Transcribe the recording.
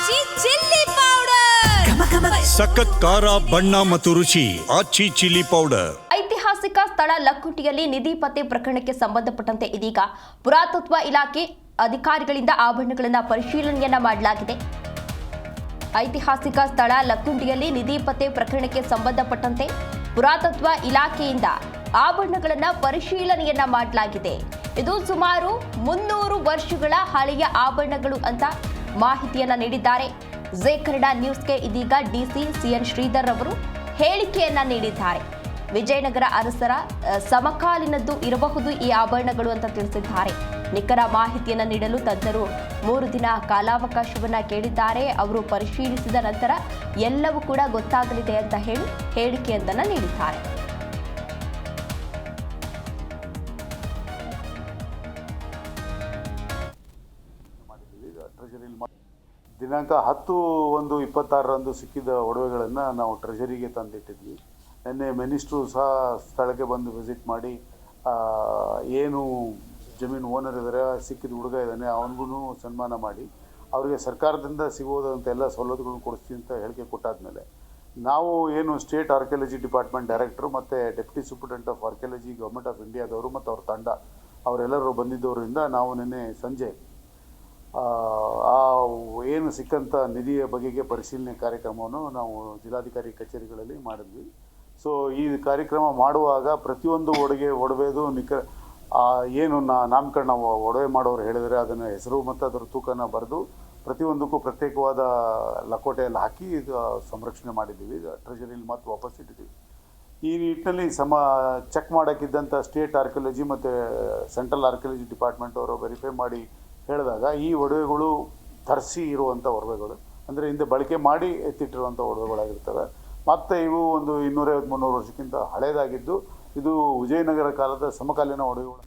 ಆಚಿ chilli powder ಸಖತ್ ಖಾರ ಬಣ್ಣ ಮತ್ತು ರುಚಿ ಆಚಿ ಚಿಲ್ಲಿ ಪೌಡರ್. ಐತಿಹಾಸಿಕ ಸ್ಥಳ ಲಕ್ಕುಂಡಿಯಲ್ಲಿ ನಿಧಿ ಪತ್ತೆ ಪ್ರಕರಣಕ್ಕೆ ಸಂಬಂಧಪಟ್ಟಂತೆ ಇದೀಗ ಪುರಾತತ್ವ ಇಲಾಖೆ ಅಧಿಕಾರಿಗಳಿಂದ ಆಭರಣಗಳನ್ನು ಪರಿಶೀಲನೆಯನ್ನ ಮಾಡಲಾಗಿದೆ. ಐತಿಹಾಸಿಕ ಸ್ಥಳ ಲಕ್ಕುಂಡಿಯಲ್ಲಿ ನಿಧಿ ಪತ್ತೆ ಪ್ರಕರಣಕ್ಕೆ ಸಂಬಂಧಪಟ್ಟಂತೆ ಪುರಾತತ್ವ ಇಲಾಖೆಯಿಂದ ಆಭರಣಗಳನ್ನು ಪರಿಶೀಲನೆಯನ್ನ ಮಾಡಲಾಗಿದೆ. ಇದು ಸುಮಾರು 300 ವರ್ಷಗಳ ಹಳೆಯ ಆಭರಣಗಳು ಅಂತ ಮಾಹಿತಿಯನ್ನ ನೀಡಿದ್ದಾರೆ. ಜೆ ಕನ್ನಡ ನ್ಯೂಸ್ಗೆ ಇದೀಗ ಡಿಸಿ ಸಿಎನ್ ಶ್ರೀಧರ್ ಅವರು ಹೇಳಿಕೆಯನ್ನ ನೀಡಿದ್ದಾರೆ. ವಿಜಯನಗರ ಅರಸರ ಸಮಕಾಲೀನದ್ದು ಇರಬಹುದು ಈ ಆಭರಣಗಳು ಅಂತ ತಿಳಿಸಿದ್ದಾರೆ. ನಿಖರ ಮಾಹಿತಿಯನ್ನ ನೀಡಲು ತಜ್ಞರು 3 ದಿನ ಕಾಲಾವಕಾಶವನ್ನ ಕೇಳಿದ್ದಾರೆ. ಅವರು ಪರಿಶೀಲಿಸಿದ ನಂತರ ಎಲ್ಲವೂ ಕೂಡ ಗೊತ್ತಾಗಲಿದೆ ಅಂತ ಹೇಳಿ ಹೇಳಿಕೆಯೊಂದನ್ನು ನೀಡಿದ್ದಾರೆ. ದಿನಾಂಕ 10/1/26 ಸಿಕ್ಕಿದ ಒಡವೆಗಳನ್ನು ನಾವು ಟ್ರೆಜರಿಗೆ ತಂದಿಟ್ಟಿದ್ವಿ. ನಿನ್ನೆ ಮಿನಿಸ್ಟ್ರು ಸಹ ಸ್ಥಳಕ್ಕೆ ಬಂದು ವಿಸಿಟ್ ಮಾಡಿ ಏನು ಜಮೀನು ಓನರ್ ಇದ್ದಾರೆ, ಸಿಕ್ಕಿದ ಹುಡುಗ ಇದ್ದಾನೆ, ಅವನಿಗೂ ಸನ್ಮಾನ ಮಾಡಿ ಅವರಿಗೆ ಸರ್ಕಾರದಿಂದ ಸಿಗೋದಂಥ ಎಲ್ಲ ಸವಲತ್ತುಗಳನ್ನು ಕೊಡಿಸ್ತೀವಿ ಅಂತ ಹೇಳಿಕೆ ಕೊಟ್ಟಾದಮೇಲೆ ನಾವು ಏನು ಸ್ಟೇಟ್ ಆರ್ಕಿಯಾಲಜಿ ಡಿಪಾರ್ಟ್ಮೆಂಟ್ ಡೈರೆಕ್ಟ್ರು ಮತ್ತು deputy superintendent of archaeology government of ಇಂಡಿಯಾದವರು ಮತ್ತು ಅವ್ರ ತಂಡ ಅವರೆಲ್ಲರೂ ಬಂದಿದ್ದವರಿಂದ ನಾವು ನಿನ್ನೆ ಸಂಜೆ ಏನು ಸಿಕ್ಕಂಥ ನಿಧಿಯ ಬಗೆಗೆ ಪರಿಶೀಲನೆ ಕಾರ್ಯಕ್ರಮವನ್ನು ನಾವು ಜಿಲ್ಲಾಧಿಕಾರಿ ಕಚೇರಿಗಳಲ್ಲಿ ಮಾಡಿದ್ವಿ. ಸೊ ಈ ಕಾರ್ಯಕ್ರಮ ಮಾಡುವಾಗ ಪ್ರತಿಯೊಂದು ಒಡವೆದು ಏನು ನಾಮಕರಣ ಒಡವೆ ಮಾಡೋರು ಹೇಳಿದರೆ ಅದನ್ನು ಹೆಸರು ಮತ್ತು ಅದರ ತೂಕನ ಬರೆದು ಪ್ರತಿಯೊಂದಕ್ಕೂ ಪ್ರತ್ಯೇಕವಾದ ಲಕೋಟೆಯಲ್ಲಿ ಹಾಕಿ ಸಂರಕ್ಷಣೆ ಮಾಡಿದ್ದೀವಿ. ಟ್ರೆಜರಿಯಲ್ಲಿ ಮತ್ತು ವಾಪಸ್ ಇಟ್ಟಿದ್ದೀವಿ. ಈ ನಿಟ್ಟಿನಲ್ಲಿ ಚೆಕ್ ಮಾಡೋಕ್ಕಿದ್ದಂಥ ಸ್ಟೇಟ್ ಆರ್ಕಿಯಾಲಜಿ ಮತ್ತು ಸೆಂಟ್ರಲ್ ಆರ್ಕಿಯಾಲಜಿ ಡಿಪಾರ್ಟ್ಮೆಂಟ್ ಅವರು ವೆರಿಫೈ ಮಾಡಿ ಹೇಳಿದಾಗ ಈ ಒಡವೆಗಳು ತರಿಸಿ ಇರುವಂಥ ಒಡವೆಗಳು, ಅಂದರೆ ಹಿಂದೆ ಬಳಕೆ ಮಾಡಿ ಎತ್ತಿಟ್ಟಿರುವಂಥ ಒಡವೆಗಳಾಗಿರ್ತವೆ. ಮತ್ತು ಇವು ಒಂದು 250-300 ವರ್ಷಕ್ಕಿಂತ ಹಳೆಯದಾಗಿದ್ದು ಇದು ವಿಜಯನಗರ ಕಾಲದ ಸಮಕಾಲೀನ ಒಡವೆಗಳು.